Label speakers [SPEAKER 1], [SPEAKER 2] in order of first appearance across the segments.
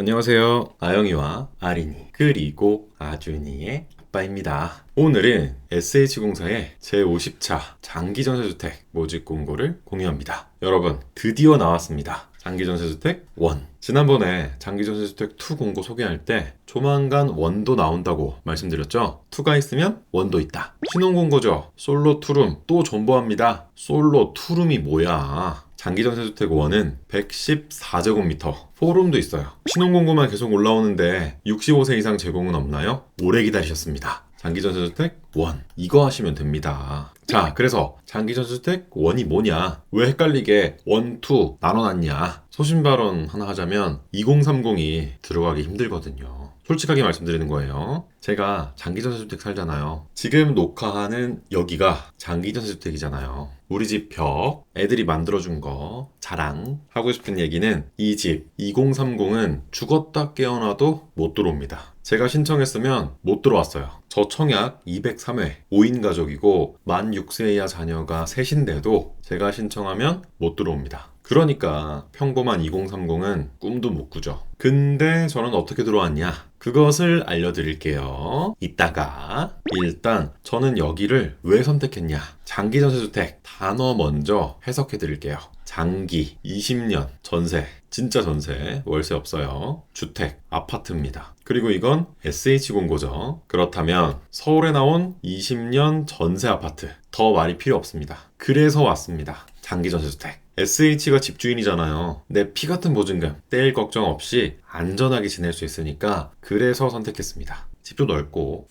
[SPEAKER 1] 안녕하세요. 아영이와 아린이 그리고 아준이의 아빠입니다. 오늘은 SH공사의 제50차 장기전세주택 모집 공고를 공유합니다. 여러분 드디어 나왔습니다. 장기전세주택 1. 지난번에 장기전세주택 2 공고 소개할 때 조만간 1도 나온다고 말씀드렸죠. 2가 있으면 1도 있다. 신혼공고죠. 솔로 투룸 또 존버합니다. 솔로 투룸이 뭐야? 장기전세주택 1은 114제곱미터, 포룸도 있어요. 신혼공고만 계속 올라오는데 65세 이상 제공은 없나요? 오래 기다리셨습니다. 장기전세주택 1 이거 하시면 됩니다. 자, 그래서 장기전세주택 1이 뭐냐? 왜 헷갈리게 1, 2 나눠놨냐? 소신발언 하나 하자면 2030이 들어가기 힘들거든요. 솔직하게 말씀드리는 거예요. 제가 장기전세주택 살잖아요. 지금 녹화하는 여기가 장기전세주택이잖아요. 우리 집 벽, 애들이 만들어준 거, 자랑. 하고 싶은 얘기는 이 집 2030은 죽었다 깨어나도 못 들어옵니다. 제가 신청했으면 못 들어왔어요. 저 청약 203회, 5인 가족이고 만 6세 이하 자녀가 셋인데도 제가 신청하면 못 들어옵니다. 그러니까 평범한 2030은 꿈도 못 꾸죠. 근데 저는 어떻게 들어왔냐? 그것을 알려드릴게요. 이따가. 일단 저는 여기를 왜 선택했냐? 장기전세주택 단어 먼저 해석해드릴게요. 장기, 20년, 전세, 진짜 전세, 월세 없어요. 주택, 아파트입니다. 그리고 이건 SH공고죠. 그렇다면 서울에 나온 20년 전세 아파트, 더 말이 필요 없습니다. 그래서 왔습니다. 장기전세주택. SH가 집주인이잖아요. 내 피 같은 보증금 떼일 걱정 없이 안전하게 지낼 수 있으니까 그래서 선택했습니다. 집도 넓고.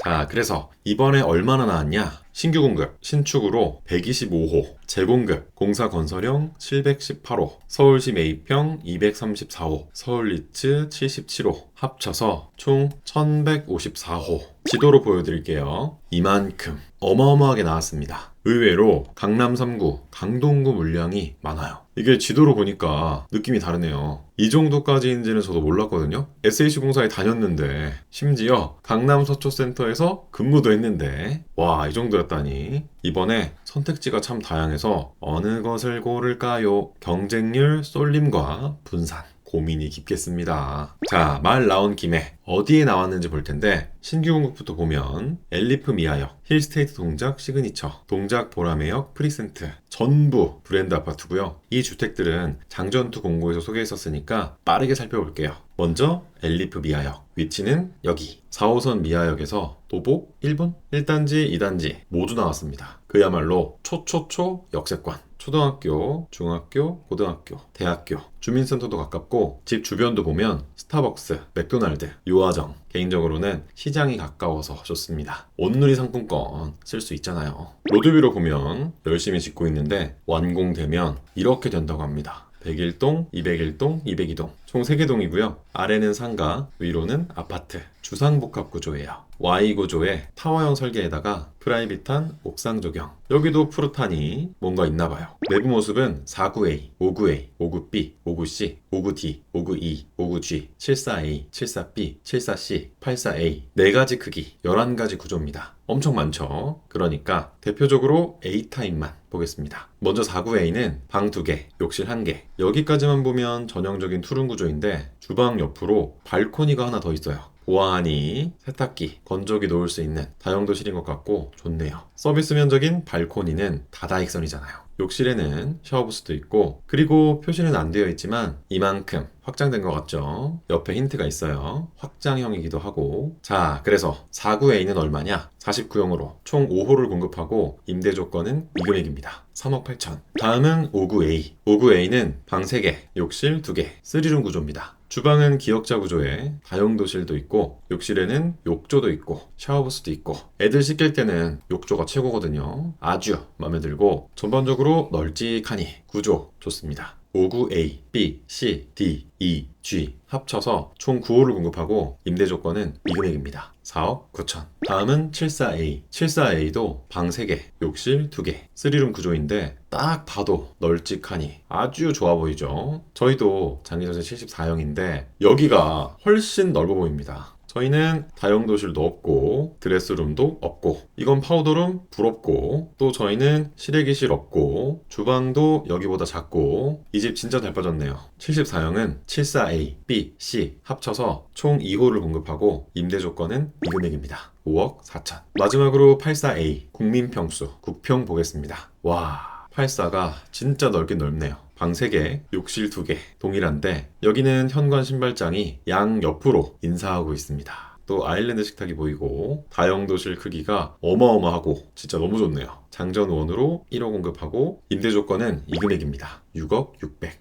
[SPEAKER 1] 자, 그래서 이번에 얼마나 나왔냐? 신규 공급, 신축으로 125호, 재공급, 공사 건설형 718호, 서울시 매입형 234호, 서울리츠 77호, 합쳐서 총 1154호. 지도로 보여드릴게요. 이만큼 어마어마하게 나왔습니다. 의외로 강남 3구, 강동구 물량이 많아요. 이게 지도로 보니까 느낌이 다르네요. 이 정도까지인지는 저도 몰랐거든요. SH공사에 다녔는데 심지어 강남 서초센터에서 근무도 했는데 와, 이 정도였다니. 이번에 선택지가 참 다양해서 어느 것을 고를까요? 경쟁률 쏠림과 분산. 고민이 깊겠습니다. 자, 말 나온 김에 어디에 나왔는지 볼 텐데 신규 공급부터 보면 엘리프 미아역, 힐스테이트 동작 시그니처, 동작 보라매역 프리센트 전부 브랜드 아파트고요. 이 주택들은 장전투 공고에서 소개했었으니까 빠르게 살펴볼게요. 먼저 엘리프 미아역, 위치는 여기 4호선 미아역에서 도보 1분, 1단지, 2단지 모두 나왔습니다. 그야말로 초초초 역세권. 초등학교, 중학교, 고등학교, 대학교, 주민센터도 가깝고 집 주변도 보면 스타벅스, 맥도날드, 유화정. 개인적으로는 시장이 가까워서 좋습니다. 온누리 상품권 쓸 수 있잖아요. 로드뷰로 보면 열심히 짓고 있는데 완공되면 이렇게 된다고 합니다. 101동, 201동, 202동 총 3개 동이고요. 아래는 상가, 위로는 아파트. 주상복합 구조예요. Y 구조의 타워형 설계에다가 프라이빗한 옥상 조경. 여기도 푸르타니 뭔가 있나봐요. 내부 모습은 49A, 59A, 59B, 59C, 59D, 59E, 59G, 74A, 74B, 74C, 84A 4가지 크기, 11가지 구조입니다. 엄청 많죠? 그러니까 대표적으로 A타입만 보겠습니다. 먼저 49A는 방 2개, 욕실 1개. 여기까지만 보면 전형적인 투룸 구조인데 주방 옆으로 발코니가 하나 더 있어요. 보아하니 세탁기, 건조기 놓을 수 있는 다용도실인 것 같고 좋네요. 서비스 면적인 발코니는 다다익선이잖아요. 욕실에는 샤워부스도 있고 그리고 표시는 안 되어 있지만 이만큼 확장된 것 같죠? 옆에 힌트가 있어요. 확장형이기도 하고. 자, 그래서 49A는 얼마냐? 49형으로 총 5호를 공급하고 임대 조건은 이 금액입니다. 3억 8천. 다음은 59A. 59A는 방 3개, 욕실 2개, 3룸 구조입니다. 주방은 기역자 구조에 다용도실도 있고 욕실에는 욕조도 있고 샤워부스도 있고 애들 씻길 때는 욕조가 최고거든요. 아주 마음에 들고 전반적으로 널찍하니 구조 좋습니다. 59A, B, C, D, E, G 합쳐서 총 9호를 공급하고 임대 조건은 이 금액입니다. 4억 9천. 다음은 74A. 74A도 방 3개, 욕실 2개, 3룸 구조인데 딱 봐도 널찍하니 아주 좋아 보이죠. 저희도 장기전세 74형인데 여기가 훨씬 넓어 보입니다. 저희는 다용도실도 없고 드레스룸도 없고 이건 파우더룸 부럽고 또 저희는 실외기실 없고 주방도 여기보다 작고 이 집 진짜 잘 빠졌네요. 74형은 74A, B, C 합쳐서 총 2호를 공급하고 임대 조건은 이 금액입니다. 5억 4천. 마지막으로 84A 국민평수 9평 보겠습니다. 와, 84가 진짜 넓긴 넓네요. 방 3개, 욕실 2개 동일한데 여기는 현관 신발장이 양 옆으로 인사하고 있습니다. 또 아일랜드 식탁이 보이고 다용도실 크기가 어마어마하고 진짜 너무 좋네요. 장전원으로 1호 공급하고 임대 조건은 이 금액입니다. 6억 6백.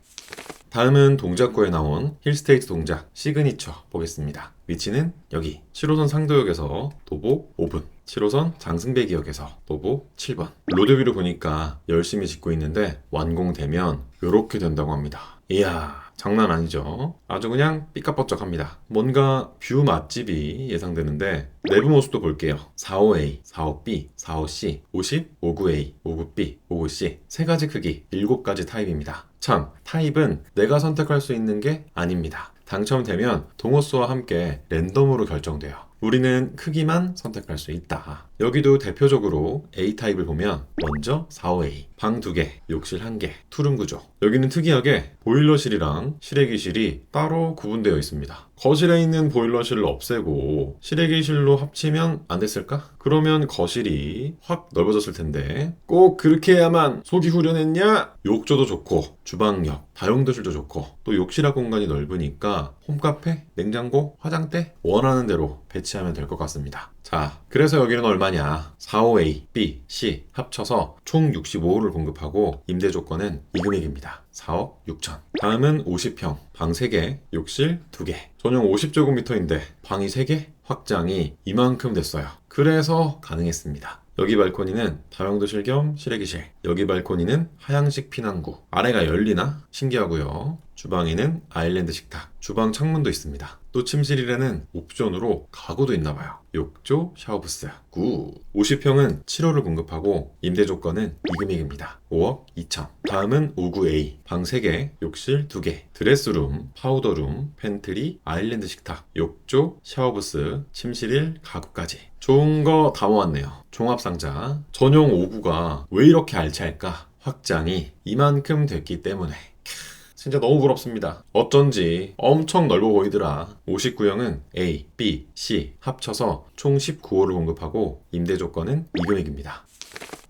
[SPEAKER 1] 다음은 동작구에 나온 힐스테이트 동작 시그니처 보겠습니다. 위치는 여기 7호선 상도역에서 도보 5분, 7호선 장승배기역에서 도보 7번. 로드뷰를 보니까 열심히 짓고 있는데 완공되면 이렇게 된다고 합니다. 이야, 장난 아니죠? 아주 그냥 삐까뻔쩍합니다. 뭔가 뷰 맛집이 예상되는데 내부 모습도 볼게요. 45A, 45B, 45C, 50, 59A, 59B, 59C 세 가지 크기 7가지 타입입니다. 참, 타입은 내가 선택할 수 있는 게 아닙니다. 당첨되면 동호수와 함께 랜덤으로 결정돼요. 우리는 크기만 선택할 수 있다. 여기도 대표적으로 A타입을 보면 먼저 45A, 방 2개, 욕실 1개, 투룸 구조. 여기는 특이하게 보일러실이랑 실외기실이 따로 구분되어 있습니다. 거실에 있는 보일러실을 없애고 실외기실로 합치면 안 됐을까? 그러면 거실이 확 넓어졌을 텐데 꼭 그렇게 해야만 속이 후련했냐? 욕조도 좋고 주방역, 다용도실도 좋고 또 욕실앞 공간이 넓으니까 홈카페, 냉장고, 화장대 원하는 대로 배치하면 될 것 같습니다. 자, 그래서 여기는 얼마냐? 45A, B, C 합쳐서 총 65호를 공급하고 임대 조건은 이 금액입니다. 4억 6천. 다음은 50평, 방 3개, 욕실 2개. 전용 50제곱미터인데 방이 3개, 확장이 이만큼 됐어요. 그래서 가능했습니다. 여기 발코니는 다용도실 겸 실외기실, 여기 발코니는 하향식 피난구, 아래가 열리나? 신기하고요. 주방에는 아일랜드 식탁, 주방 창문도 있습니다. 또 침실이라는 옵션으로 가구도 있나봐요. 욕조, 샤워부스, 굿. 50평은 7호를 공급하고 임대 조건은 이 금액입니다. 5억 2천. 다음은 59A, 방 3개, 욕실 2개, 드레스룸, 파우더룸, 팬트리, 아일랜드 식탁, 욕조, 샤워부스, 침실 1, 가구까지. 좋은 거 다 모았네요. 종합상자. 전용 5구가 왜 이렇게 알차할까? 확장이 이만큼 됐기 때문에. 진짜 너무 부럽습니다. 어쩐지 엄청 넓어 보이더라. 59형은 A, B, C 합쳐서 총 19호를 공급하고 임대 조건은 이 금액입니다.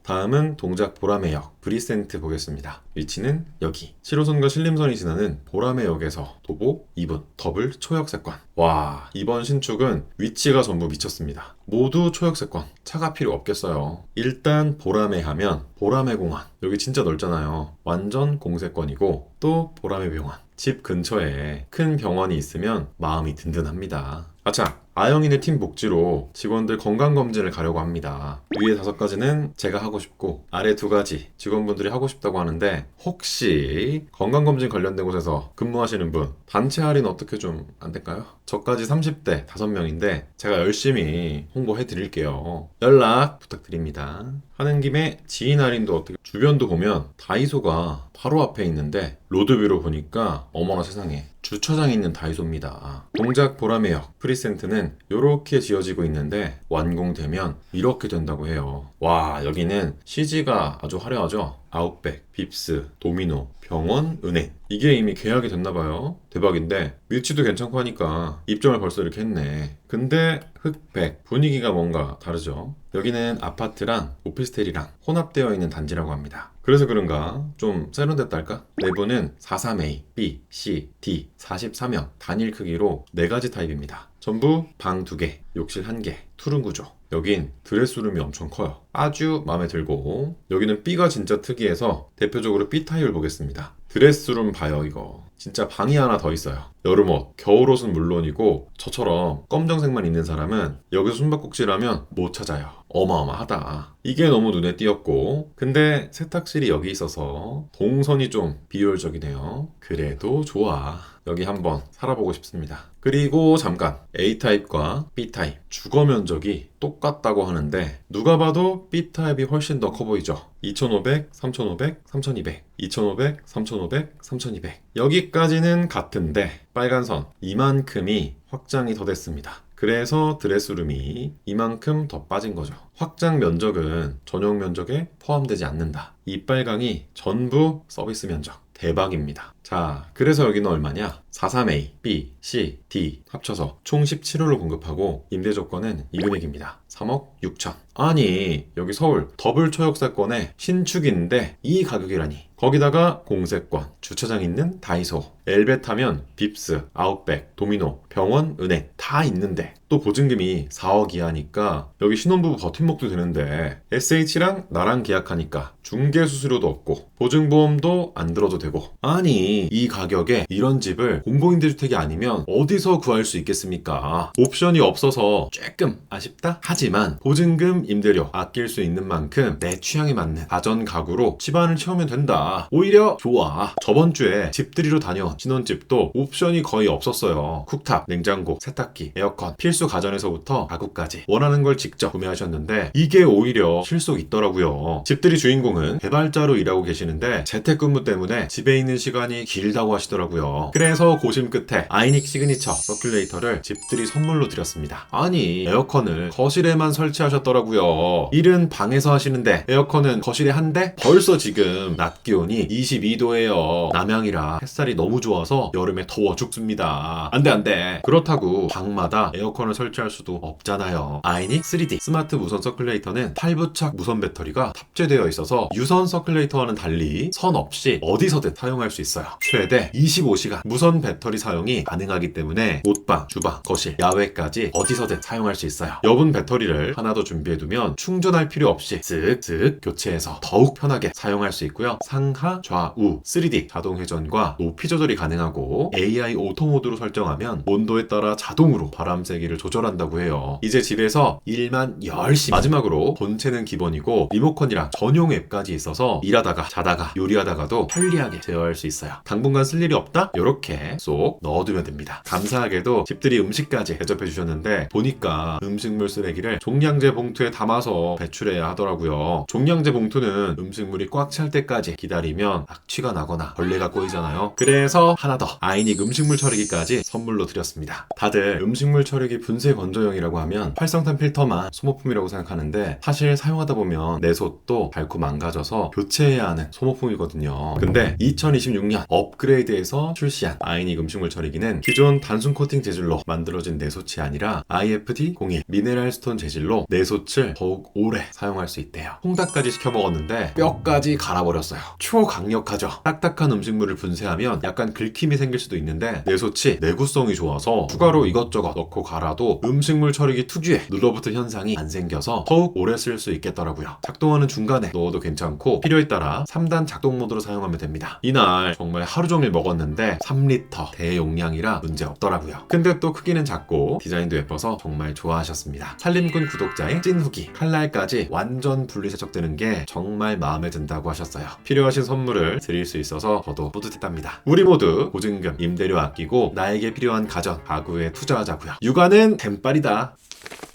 [SPEAKER 1] 다음은 동작 보라매역 브리센트 보겠습니다. 위치는 여기 7호선과 신림선이 지나는 보라매역에서 도보 2분 더블 초역세권. 와, 이번 신축은 위치가 전부 미쳤습니다. 모두 초역세권. 차가 필요 없겠어요. 일단 보라매 하면 보라매공원. 여기 진짜 넓잖아요. 완전 공세권이고 또 보라매병원. 집 근처에 큰 병원이 있으면 마음이 든든합니다. 아차, 아영이네 팀 복지로 직원들 건강검진을 가려고 합니다. 위에 5가지는 제가 하고 싶고 아래 2가지 직원분들이 하고 싶다고 하는데 혹시 건강검진 관련된 곳에서 근무하시는 분 단체 할인 어떻게 좀 안 될까요? 저까지 30대 5명인데 제가 열심히 홍보해 드릴게요. 연락 부탁드립니다. 하는 김에 지인 할인도 어떻게, 주변도 보면 다이소가 바로 앞에 있는데 로드뷰로 보니까 어머나 세상에 주차장에 있는 다이소입니다. 동작 보라매역 프리센트는 이렇게 지어지고 있는데 완공되면 이렇게 된다고 해요. 와, 여기는 CG가 아주 화려하죠? 아웃백, 빕스, 도미노, 병원, 은행. 이게 이미 계약이 됐나봐요. 대박인데 위치도 괜찮고 하니까 입점을 벌써 이렇게 했네. 근데 흑백 분위기가 뭔가 다르죠. 여기는 아파트랑 오피스텔이랑 혼합되어 있는 단지라고 합니다. 그래서 그런가 좀 세련됐달까? 내부는 43A, B, C, D 43형 단일 크기로 4가지 타입입니다. 전부 방 2개, 욕실 1개, 투룸 구조. 여긴 드레스룸이 엄청 커요. 아주 마음에 들고 여기는 B가 진짜 특이해서 대표적으로 B 타입을 보겠습니다. 드레스룸 봐요. 이거 진짜 방이 하나 더 있어요. 여름옷, 겨울옷은 물론이고 저처럼 검정색만 입는 사람은 여기서 숨바꼭질하면 못 찾아요. 어마어마하다. 이게 너무 눈에 띄었고 근데 세탁실이 여기 있어서 동선이 좀 비효율적이네요. 그래도 좋아. 여기 한번 살아보고 싶습니다. 그리고 잠깐 A타입과 B타입 주거 면적이 똑같다고 하는데 누가 봐도 B타입이 훨씬 더 커 보이죠. 2500, 3500, 3200, 2500, 3500, 3200 여기까지는 같은데 빨간 선 이만큼이 확장이 더 됐습니다. 그래서 드레스룸이 이만큼 더 빠진 거죠. 확장 면적은 전용 면적에 포함되지 않는다. 이 빨강이 전부 서비스 면적. 대박입니다. 자, 그래서 여기는 얼마냐? 43A, B, C, D 합쳐서 총 17호를 공급하고 임대 조건은 이 금액입니다. 3억 6천. 아니, 여기 서울 더블 초역세권에 신축인데 이 가격이라니. 거기다가 공세권, 주차장 있는 다이소, 엘베 타면 빕스, 아웃백, 도미노, 병원, 은행 다 있는데 또 보증금이 4억 이하니까 여기 신혼부부 버팀목도 되는데 SH랑 나랑 계약하니까 중개수수료도 없고 보증보험도 안 들어도 되고 아니 이 가격에 이런 집을 공공임대주택이 아니면 어디서 구할 수 있겠습니까? 옵션이 없어서 조금 아쉽다? 하지만 보증금, 임대료 아낄 수 있는 만큼 내 취향에 맞는 다전 가구로 집안을 채우면 된다. 오히려 좋아. 저번 주에 집들이로 다녀온 신혼집도 옵션이 거의 없었어요. 쿡탑, 냉장고, 세탁기, 에어컨, 필수 가전에서부터 가구까지 원하는 걸 직접 구매하셨는데 이게 오히려 실속 있더라고요. 집들이 주인공은 개발자로 일하고 계시는데 재택근무 때문에 집에 있는 시간이 길다고 하시더라고요. 그래서 고심 끝에 아이닉 시그니처 서큘레이터를 집들이 선물로 드렸습니다. 아니 에어컨을 거실에만 설치하셨더라고요. 일은 방에서 하시는데 에어컨은 거실에 한 대? 벌써 지금 낮 기온이 22도예요. 남양이라 햇살이 너무 좋아서 여름에 더워 죽습니다. 안돼. 그렇다고 방마다 에어컨을 설치할 수도 없잖아요. 아이닉 3D 스마트 무선 서큘레이터는 8부착 무선 배터리가 탑재되어 있어서 유선 서큘레이터와는 달리 선 없이 어디서든 사용할 수 있어요. 최대 25시간 무선 배터리 사용이 가능하기 때문에 옷방, 주방, 거실, 야외까지 어디서든 사용할 수 있어요. 여분 배터리를 하나 더 준비해두면 충전할 필요 없이 쓱쓱 교체해서 더욱 편하게 사용할 수 있고요. 상하, 좌우 3D 자동 회전과 높이 조절이 가능하고 AI 오토 모드로 설정하면 온도에 따라 자동으로 바람 세기를 조절한다고 해요. 이제 집에서 일만 열심히. 마지막으로 본체는 기본이고 리모컨이랑 전용 앱까지 있어서 일하다가 자다가 요리하다가도 편리하게 제어할 수 있어요. 당분간 쓸 일이 없다? 이렇게 쏙 넣어두면 됩니다. 감사하게도 집들이 음식까지 대접해 주셨는데 보니까 음식물 쓰레기를 종량제 봉투에 담아서 배출해야 하더라고요. 종량제 봉투는 음식물이 꽉 찰 때까지 기다리면 악취가 나거나 벌레가 꼬이잖아요. 그래서 하나 더 아이닉 음식물 처리기까지 선물로 드렸습니다. 다들 음식물 처리기 분쇄 건조용이라고 하면 활성탄 필터만 소모품이라고 생각하는데 사실 사용하다 보면 내 솥도 닳고 망가져서 교체해야 하는 소모품이거든요. 근데 2026년 업그레이드에서 출시한 아이닉 음식물 처리기는 기존 단순 코팅 재질로 만들어진 내솥이 아니라 IFD01 미네랄 스톤 재질로 내솥을 더욱 오래 사용할 수 있대요. 홍닭까지 시켜 먹었는데 뼈까지 갈아버렸어요. 초강력하죠. 딱딱한 음식물을 분쇄하면 약간 긁힘이 생길 수도 있는데 내솥이 내구성이 좋아서 추가로 이것저것 넣고 갈아도 음식물 처리기 특유의 눌러붙은 현상이 안 생겨서 더욱 오래 쓸 수 있겠더라고요. 작동하는 중간에 넣어도 괜찮고 필요에 따라 3단 작동 모드로 사용하면 됩니다. 이날 정말 하루 종일 먹었는데 3리터 대용량이라 문제 없더라고요. 근데 또 크기는 작고 디자인도 예뻐서 정말 좋아하셨습니다. 살림꾼 구독자의 찐 후기 칼날까지 완전 분리 세척되는 게 정말 마음에 든다고 하셨어요. 필요하신 선물을 드릴 수 있어서 저도 뿌듯했답니다. 우리 모두 보증금, 임대료 아끼고 나에게 필요한 가전, 가구에 투자하자고요. 육아는 템빨이다.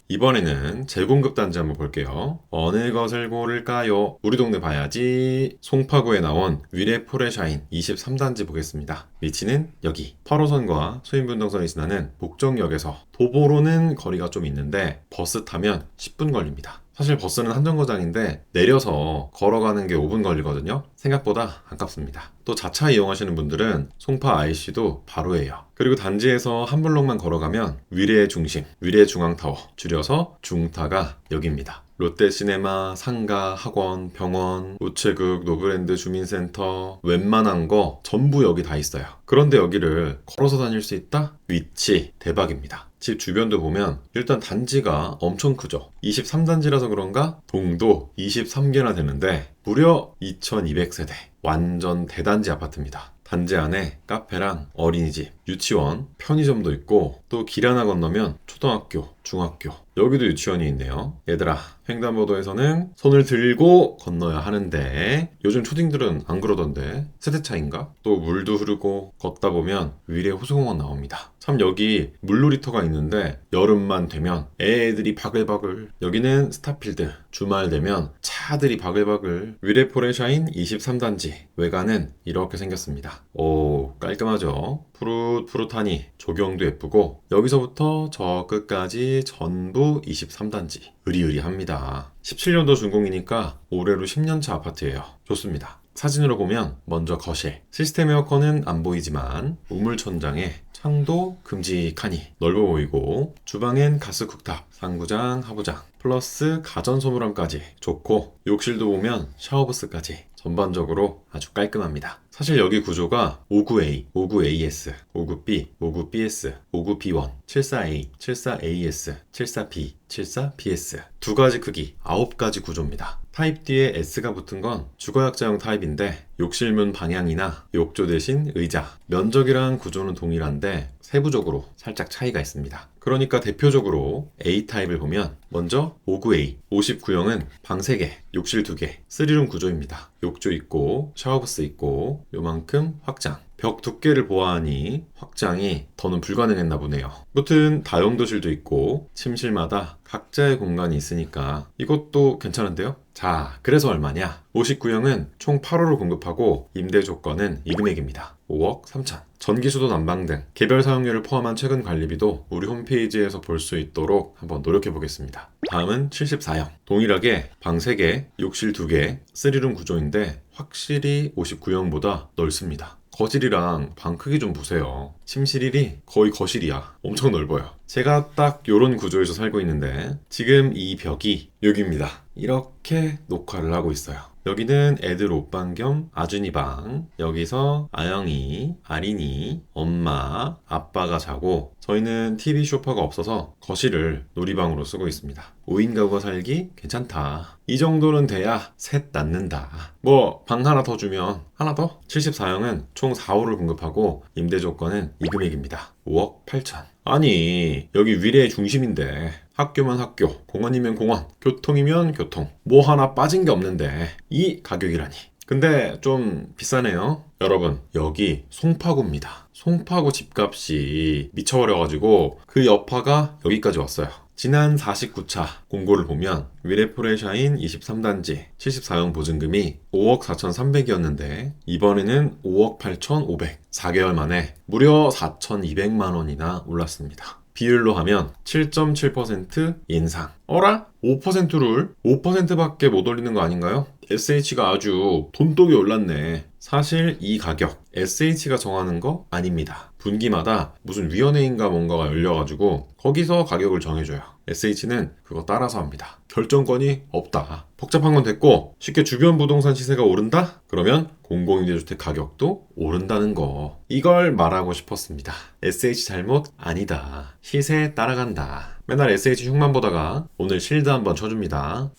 [SPEAKER 1] 이번에는 재공급 단지 한번 볼게요. 어느 것을 고를까요? 우리 동네 봐야지. 송파구에 나온 위례 포레샤인 23단지 보겠습니다. 위치는 여기 8호선과 수인분당선이 지나는 목정역에서 도보로는 거리가 좀 있는데 버스 타면 10분 걸립니다. 사실 버스는 한정거장인데 내려서 걸어가는 게 5분 걸리거든요. 생각보다 아깝습니다. 또 자차 이용하시는 분들은 송파 IC도 바로예요. 그리고 단지에서 한 블록만 걸어가면 위례의 중심, 위례 중앙타워, 줄여서 중타가 여기입니다. 롯데시네마, 상가, 학원, 병원, 우체국, 노브랜드, 주민센터 웬만한 거 전부 여기 다 있어요. 그런데 여기를 걸어서 다닐 수 있다? 위치 대박입니다. 집 주변도 보면 일단 단지가 엄청 크죠. 23단지라서 그런가 동도 23개나 되는데 무려 2200세대 완전 대단지 아파트입니다. 단지 안에 카페랑 어린이집, 유치원, 편의점도 있고 또 길 하나 건너면 초등학교, 중학교 여기도 유치원이 있네요. 얘들아 횡단보도에서는 손을 들고 건너야 하는데 요즘 초딩들은 안 그러던데 세대 차인가? 또 물도 흐르고 걷다 보면 위례 호수공원 나옵니다. 참 여기 물놀이터가 있는데 여름만 되면 애들이 바글바글. 여기는 스타필드 주말 되면 차들이 바글바글. 위례포레샤인 23단지 외관은 이렇게 생겼습니다. 오, 깔끔하죠? 푸릇푸릇하니 조경도 예쁘고 여기서부터 저 끝까지 전부 23단지. 으리으리합니다. 17년도 준공이니까 올해로 10년차 아파트예요. 좋습니다. 사진으로 보면 먼저 거실. 시스템 에어컨은 안 보이지만 우물 천장에 창도 큼직하니 넓어 보이고 주방엔 가스 쿡탑, 상부장, 하부장 플러스 가전 소물함까지 좋고 욕실도 보면 샤워부스까지 전반적으로 아주 깔끔합니다. 사실 여기 구조가 59A, 59AS, 59B, 59BS, 59B1, 74A, 74AS, 74B, 74BS 두 가지 크기 9가지 구조입니다. 타입 D에 S가 붙은 건 주거약자용 타입인데 욕실문 방향이나 욕조 대신 의자, 면적이랑 구조는 동일한데 세부적으로 살짝 차이가 있습니다. 그러니까 대표적으로 A타입을 보면 먼저 59A, 59형은 방 3개, 욕실 2개, 3룸 구조입니다. 욕조 있고 샤워부스 있고 요만큼 확장. 벽 두께를 보아하니 확장이 더는 불가능했나 보네요. 무튼 다용도실도 있고 침실마다 각자의 공간이 있으니까 이것도 괜찮은데요? 자, 그래서 얼마냐? 59형은 총 8호를 공급하고 임대 조건은 이 금액입니다. 5억 3천. 전기수도 난방 등 개별 사용료를 포함한 최근 관리비도 우리 홈페이지에서 볼 수 있도록 한번 노력해 보겠습니다. 다음은 74형. 동일하게 방 3개, 욕실 2개, 3룸 구조인데 확실히 59형보다 넓습니다. 거실이랑 방 크기 좀 보세요. 침실 1이 거의 거실이야. 엄청 넓어요. 제가 딱 요런 구조에서 살고 있는데 지금 이 벽이 여기입니다. 이렇게 녹화를 하고 있어요. 여기는 애들 옷방 겸 아준이 방. 여기서 아영이, 아린이, 엄마, 아빠가 자고 저희는 TV 쇼파가 없어서 거실을 놀이방으로 쓰고 있습니다. 5인 가구가 살기 괜찮다. 이 정도는 돼야 셋 낳는다. 뭐 방 하나 더 주면 하나 더? 74형은 총 4호를 공급하고 임대 조건은 이 금액입니다. 5억 8천. 아니 여기 위례의 중심인데 학교면 학교, 공원이면 공원, 교통이면 교통 뭐 하나 빠진 게 없는데 이 가격이라니. 근데 좀 비싸네요. 여러분 여기 송파구입니다. 송파구 집값이 미쳐버려가지고 그 여파가 여기까지 왔어요. 지난 49차 공고를 보면 위례포레샤인 23단지 74형 보증금이 5억 4,300이었는데 이번에는 5억 8,500. 4개월 만에 무려 4,200만 원이나 올랐습니다. 비율로 하면 7.7% 인상. 어라? 5%를 5%밖에 못 올리는 거 아닌가요? SH가 아주 돈독이 올랐네. 사실 이 가격 SH가 정하는 거 아닙니다. 분기마다 무슨 위원회인가 뭔가가 열려가지고 거기서 가격을 정해줘요. SH는 그거 따라서 합니다. 결정권이 없다. 복잡한 건 됐고 쉽게 주변 부동산 시세가 오른다? 그러면 공공임대주택 가격도 오른다는 거. 이걸 말하고 싶었습니다. SH 잘못 아니다. 시세 따라간다. 맨날 SH 흉만 보다가 오늘 실드 한번 쳐줍니다.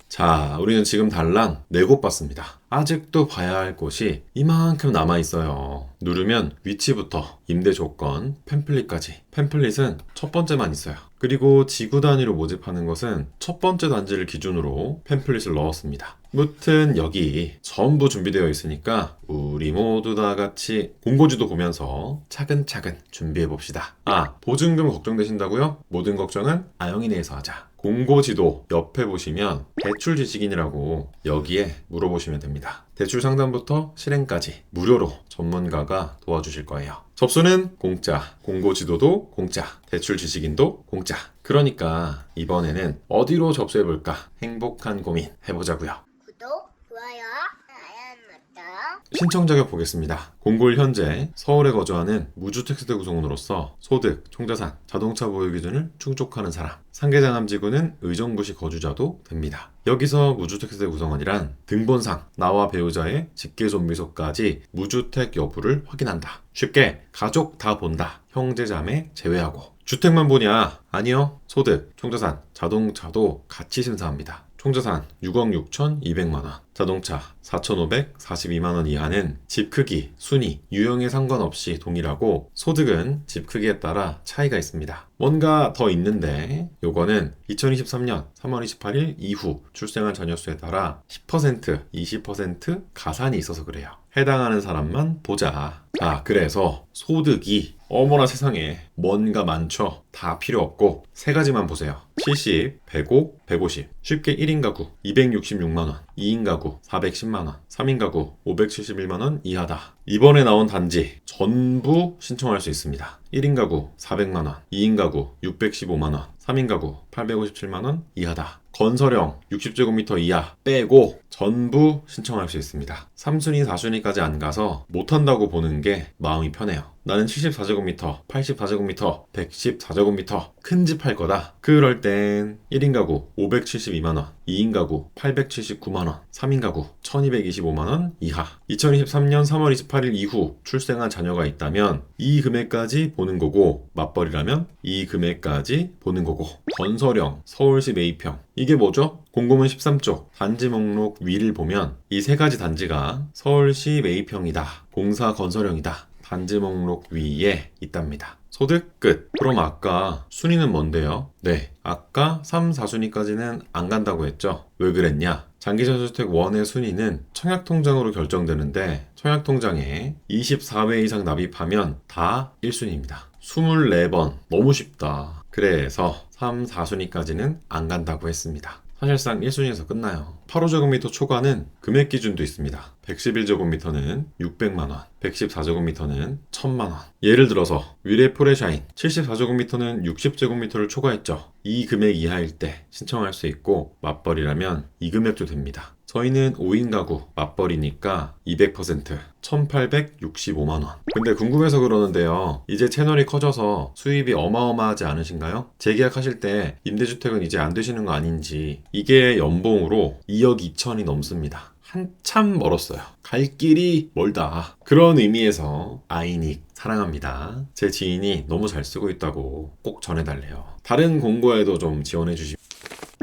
[SPEAKER 1] 자, 우리는 지금 달랑 4곳 봤습니다. 아직도 봐야 할 곳이 이만큼 남아있어요. 누르면 위치부터 임대 조건, 팸플릿까지. 팸플릿은 첫 번째만 있어요. 그리고 지구 단위로 모집하는 것은 첫 번째 단지를 기준으로 팸플릿을 넣었습니다. 무튼 여기 전부 준비되어 있으니까 우리 모두 다 같이 공고지도 보면서 차근차근 준비해 봅시다. 아, 보증금 걱정되신다고요? 모든 걱정은 아영이네에서 하자. 공고지도 옆에 보시면 대출 지식인이라고 여기에 물어보시면 됩니다. 대출 상담부터 실행까지 무료로 전문가가 도와주실 거예요. 접수는 공짜, 공고지도도 공짜, 대출 지식인도 공짜. 그러니까 이번에는 어디로 접수해볼까? 행복한 고민 해보자고요.
[SPEAKER 2] 구독, 좋아요, 알람 맞다.
[SPEAKER 1] 신청 자격 보겠습니다. 공고일 현재 서울에 거주하는 무주택세대 구성원으로서 소득, 총자산, 자동차 보유 기준을 충족하는 사람. 상계장암지구는 의정부시 거주자도 됩니다. 여기서 무주택세대 구성원이란 등본상 나와 배우자의 직계존비속까지 무주택 여부를 확인한다. 쉽게 가족 다 본다. 형제자매 제외하고. 주택만 보냐? 아니요. 소득, 총자산, 자동차도 같이 심사합니다. 총자산 6억 6,200만원, 자동차 4,542만원 이하는 집 크기, 순위, 유형에 상관없이 동일하고 소득은 집 크기에 따라 차이가 있습니다. 뭔가 더 있는데 요거는 2023년 3월 28일 이후 출생한 자녀 수에 따라 10%, 20% 가산이 있어서 그래요. 해당하는 사람만 보자. 자, 그래서 소득이 어머나 세상에 뭔가 많죠. 다 필요 없고 세 가지만 보세요. 70, 105, 150. 쉽게 1인 가구 266만원, 2인 가구 410만원, 3인 가구 571만원 이하다. 이번에 나온 단지 전부 신청할 수 있습니다. 1인 가구 400만원, 2인 가구 615만원, 3인 가구 857만원 이하다. 건설형 60제곱미터 이하 빼고 전부 신청할 수 있습니다. 3순위, 4순위까지 안 가서 못한다고 보는 게 마음이 편해요. 나는 74제곱미터, 84제곱미터, 114제곱미터 큰 집 할 거다. 그럴 땐 1인 가구 572만원, 2인 가구 879만원, 3인 가구 1225만원 이하. 2023년 3월 28일 이후 출생한 자녀가 있다면 이 금액까지 보는 거고, 맞벌이라면 이 금액까지 보는 거고. 건설형 서울시 매입형, 이게 뭐죠? 공고문 13쪽 단지 목록 위를 보면 이 세 가지 단지가 서울시 매입형이다, 공사 건설형이다, 단지 목록 위에 있답니다. 소득 끝. 그럼 아까 순위는 뭔데요? 네, 아까 3, 4순위까지는 안 간다고 했죠. 왜 그랬냐? 장기전세주택 1의 순위는 청약통장으로 결정되는데 청약통장에 24회 이상 납입하면 다 1순위입니다. 24번. 너무 쉽다. 그래서 3, 4순위까지는 안 간다고 했습니다. 사실상 1순위에서 끝나요. 8호제곱미터 초과는 금액 기준도 있습니다. 111제곱미터는 600만원, 114제곱미터는 1000만원. 예를 들어서 위례 포레샤인 74제곱미터는 60제곱미터를 초과했죠. 이 금액 이하일 때 신청할 수 있고, 맞벌이라면 이 금액도 됩니다. 저희는 5인 가구 맞벌이니까 200% 1865만원. 근데 궁금해서 그러는데요, 이제 채널이 커져서 수입이 어마어마하지 않으신가요? 재계약하실 때 임대주택은 이제 안 되시는 거 아닌지. 이게 연봉으로 2억 2천이 넘습니다. 한참 멀었어요. 갈 길이 멀다. 그런 의미에서 아이닉 사랑합니다. 제 지인이 너무 잘 쓰고 있다고 꼭 전해달래요. 다른 공고에도 좀 지원해 주시면.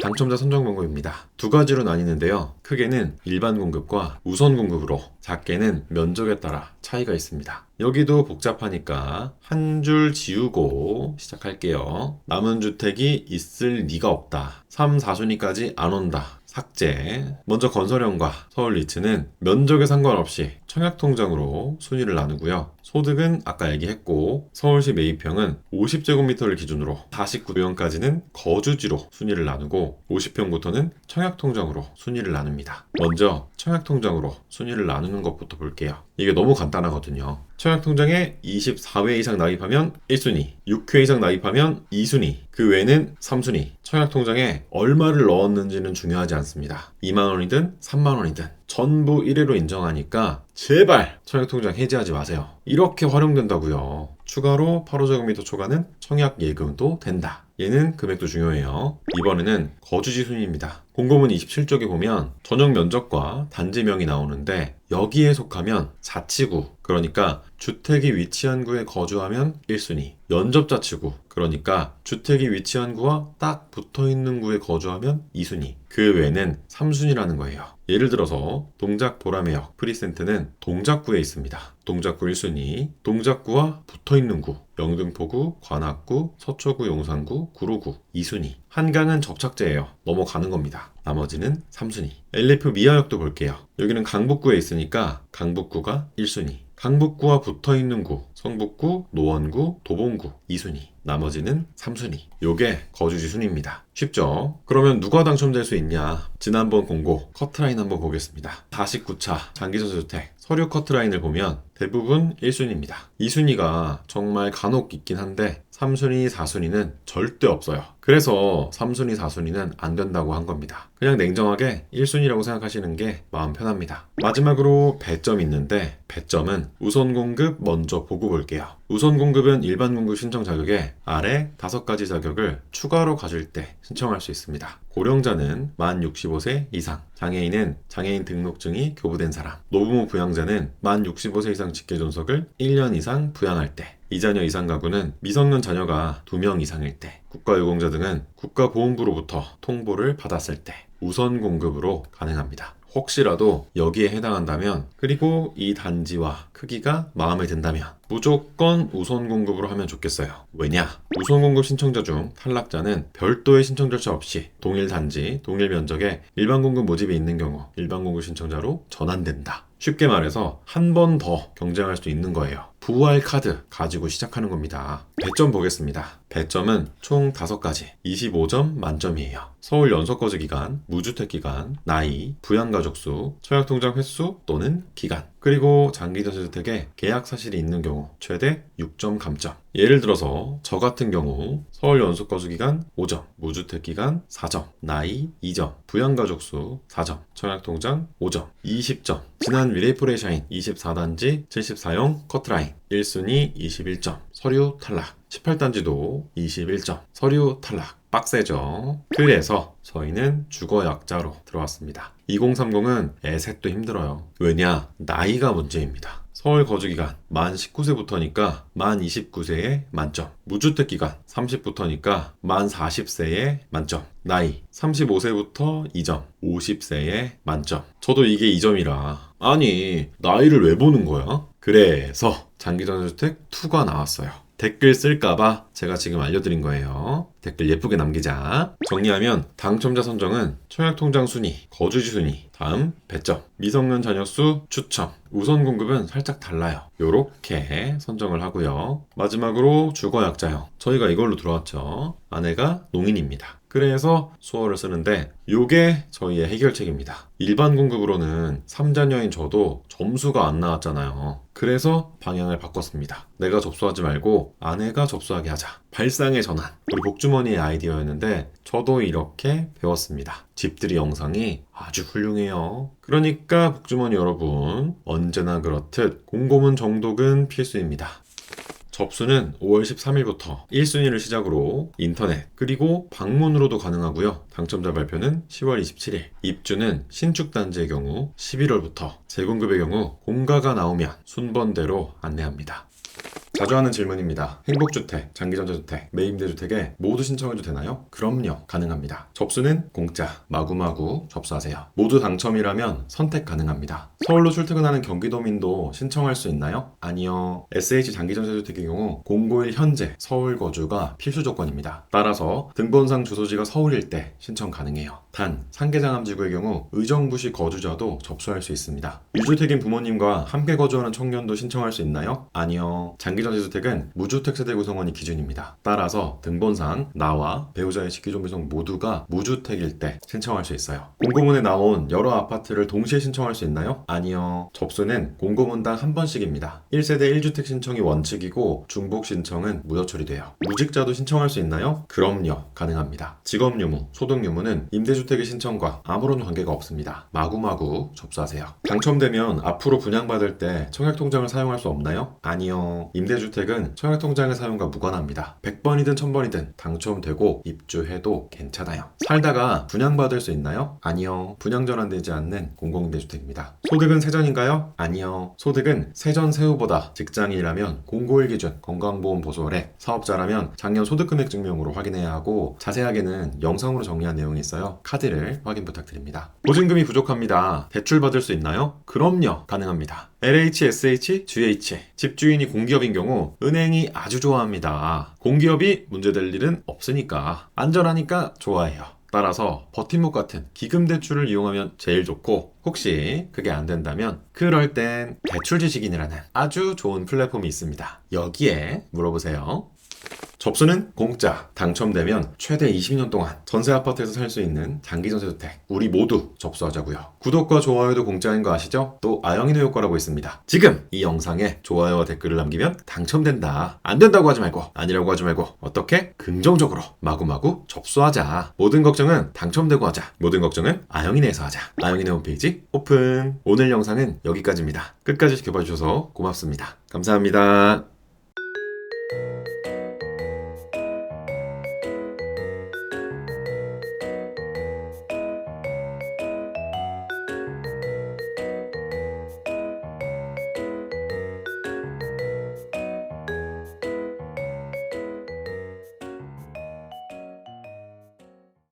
[SPEAKER 1] 당첨자 선정 방법입니다. 두 가지로 나뉘는데요. 크게는 일반 공급과 우선 공급으로, 작게는 면적에 따라 차이가 있습니다. 여기도 복잡하니까 한 줄 지우고 시작할게요. 남은 주택이 있을 리가 없다. 3, 4순위까지 안 온다. 삭제. 먼저 건설형과 서울 리츠는 면적에 상관없이 청약통장으로 순위를 나누고요. 소득은 아까 얘기했고, 서울시 매입형은 50제곱미터를 기준으로 49평까지는 거주지로 순위를 나누고 50평부터는 청약통장으로 순위를 나눕니다. 먼저 청약통장으로 순위를 나누는 것부터 볼게요. 이게 너무 간단하거든요. 청약통장에 24회 이상 납입하면 1순위, 6회 이상 납입하면 2순위, 그 외에는 3순위. 청약통장에 얼마를 넣었는지는 중요하지 않습니다. 2만원이든 3만원이든 전부 1회로 인정하니까 제발 청약통장 해지하지 마세요. 이렇게 활용된다고요. 추가로 8호제곱미터 초과는 청약 예금도 된다. 얘는 금액도 중요해요. 이번에는 거주지 순위입니다. 공고문 27쪽에 보면 전용 면적과 단지명이 나오는데, 여기에 속하면 자치구, 그러니까 주택이 위치한 구에 거주하면 1순위, 연접자치구, 그러니까 주택이 위치한 구와 딱 붙어있는 구에 거주하면 2순위, 그 외에는 3순위라는 거예요. 예를 들어서 동작 보라매역 프리센트는 동작구에 있습니다. 동작구 1순위, 동작구와 붙어있는 구, 영등포구, 관악구, 서초구, 용산구, 구로구 2순위. 한강은 접착제예요. 넘어가는 겁니다. 나머지는 3순위. 엘리프 미아역도 볼게요. 여기는 강북구에 있으니까 강북구가 1순위. 강북구와 붙어있는 구, 성북구, 노원구, 도봉구 2순위. 나머지는 3순위. 요게 거주지 순위입니다. 쉽죠? 그러면 누가 당첨될 수 있냐? 지난번 공고 커트라인 한번 보겠습니다. 49차 장기전세주택 서류 커트라인을 보면 대부분 1순위입니다. 2순위가 정말 간혹 있긴 한데 3순위, 4순위는 절대 없어요. 그래서 3순위, 4순위는 안 된다고 한 겁니다. 그냥 냉정하게 1순위라고 생각하시는 게 마음 편합니다. 마지막으로 배점이 있는데, 배점은 우선 공급 먼저 보고 볼게요. 우선 공급은 일반 공급 신청 자격에 아래 5가지 자격을 추가로 가질 때 신청할 수 있습니다. 고령자는 만 65세 이상, 장애인은 장애인 등록증이 교부된 사람, 노부모 부양자는 만 65세 이상 직계존속을 1년 이상 부양할 때, 이자녀 이상 가구는 미성년 자녀가 2명 이상일 때, 국가유공자 등은 국가보훈부로부터 통보를 받았을 때 우선 공급으로 가능합니다. 혹시라도 여기에 해당한다면, 그리고 이 단지와 크기가 마음에 든다면 무조건 우선 공급으로 하면 좋겠어요. 왜냐? 우선 공급 신청자 중 탈락자는 별도의 신청 절차 없이 동일 단지, 동일 면적에 일반 공급 모집이 있는 경우 일반 공급 신청자로 전환된다. 쉽게 말해서 한 번 더 경쟁할 수 있는 거예요. 부활 카드 가지고 시작하는 겁니다. 배점 보겠습니다. 배점은 총 5가지, 25점 만점이에요. 서울 연속거주 기간, 무주택 기간, 나이, 부양가족 수, 청약통장 횟수 또는 기간, 그리고 장기전세주택에 계약 사실이 있는 경우 최대 6점 감점. 예를 들어서 저 같은 경우 서울 연속거주 기간 5점, 무주택 기간 4점, 나이 2점, 부양가족 수 4점, 청약통장 5점, 20점. 지난 위레이프레샤인 24단지 74형 커트라인 1순위 21점, 서류 탈락. 18단지도 21점, 서류 탈락. 빡세죠. 그래서 저희는 주거약자로 들어왔습니다. 2030은 애셋도 힘들어요. 왜냐? 나이가 문제입니다. 서울 거주기간 만 19세부터니까 만 29세에 만점, 무주택 기간 30부터니까 만 40세에 만점, 나이 35세부터 2점, 50세에 만점. 저도 이게 2점이라 아니 나이를 왜 보는 거야? 그래서 장기전세주택 2가 나왔어요. 댓글 쓸까봐 제가 지금 알려드린 거예요. 댓글 예쁘게 남기자. 정리하면 당첨자 선정은 청약통장 순위, 거주지 순위, 다음 배점, 미성년 자녀 수 추첨, 우선 공급은 살짝 달라요. 요렇게 선정을 하고요. 마지막으로 주거약자형. 저희가 이걸로 들어왔죠. 아내가 농인입니다. 그래서 수어를 쓰는데 요게 저희의 해결책입니다. 일반 공급으로는 3자녀인 저도 점수가 안 나왔잖아요. 그래서 방향을 바꿨습니다. 내가 접수하지 말고 아내가 접수하게 하자. 발상의 전환. 우리 복주머니의 아이디어였는데 저도 이렇게 배웠습니다. 집들이 영상이 아주 훌륭해요. 그러니까 복주머니 여러분, 언제나 그렇듯 공고문 정독은 필수입니다. 접수는 5월 13일부터 1순위를 시작으로 인터넷 그리고 방문으로도 가능하고요. 당첨자 발표는 10월 27일, 입주는 신축 단지의 경우 11월부터, 재공급의 경우 공가가 나오면 순번대로 안내합니다. 자주 하는 질문입니다. 행복주택, 장기전세주택, 매입임대주택에 모두 신청해도 되나요? 그럼요, 가능합니다. 접수는 공짜, 마구마구 접수하세요. 모두 당첨이라면 선택 가능합니다. 서울로 출퇴근하는 경기도민도 신청할 수 있나요? 아니요. SH 장기전세주택의 경우 091 현재 서울 거주가 필수 조건입니다. 따라서 등본상 주소지가 서울일 때 신청 가능해요. 단, 상계장암지구의 경우 의정부시 거주자도 접수할 수 있습니다. 유주택인 부모님과 함께 거주하는 청년도 신청할 수 있나요? 아니요. 장기전세주택은 무주택 세대 구성원이 기준입니다. 따라서 등본상 나와 배우자의 직계존비속 모두가 무주택일 때 신청할 수 있어요. 공고문에 나온 여러 아파트를 동시에 신청할 수 있나요? 아니요. 접수는 공고문당 한 번씩입니다. 1세대 1주택 신청이 원칙이고 중복 신청은 무효 처리돼요. 무직자도 신청할 수 있나요? 그럼요. 가능합니다. 직업유무, 소득유무는 임대주택의 신청과 아무런 관계가 없습니다. 마구마구 접수하세요. 당첨되면 앞으로 분양받을 때 청약통장을 사용할 수 없나요? 아니요. 임대주택은 청약통장의 사용과 무관합니다. 100번이든 1000번이든 당첨되고 입주해도 괜찮아요. 살다가 분양받을 수 있나요? 아니요. 분양 전환되지 않는 공공임대주택입니다. 소득은 세전인가요? 아니요. 소득은 세전 세후보다 직장인이라면 091 기준 건강보험 보수월에, 사업자라면 작년 소득금액 증명으로 확인해야 하고 자세하게는 영상으로 정리한 내용이 있어요. 카드를 확인 부탁드립니다. 보증금이 부족합니다. 대출 받을 수 있나요? 그럼요. 가능합니다. LH, SH, GH 집주인이 공기업인 경우 은행이 아주 좋아합니다. 공기업이 문제될 일은 없으니까 안전하니까 좋아해요. 따라서 버팀목 같은 기금 대출을 이용하면 제일 좋고, 혹시 그게 안 된다면 그럴 땐 대출지식인이라는 아주 좋은 플랫폼이 있습니다. 여기에 물어보세요. 접수는 공짜. 당첨되면 최대 20년 동안 전세 아파트에서 살 수 있는 장기전세주택 우리 모두 접수하자고요. 구독과 좋아요도 공짜인 거 아시죠? 또 아영이네 효과라고 있습니다. 지금 이 영상에 좋아요와 댓글을 남기면 당첨된다. 안 된다고 하지 말고, 아니라고 하지 말고, 어떻게? 긍정적으로 마구마구 접수하자. 모든 걱정은 당첨되고 하자. 모든 걱정은 아영이네에서 하자. 아영이네 홈페이지 오픈. 오늘 영상은 여기까지입니다. 끝까지 지켜봐 주셔서 고맙습니다. 감사합니다.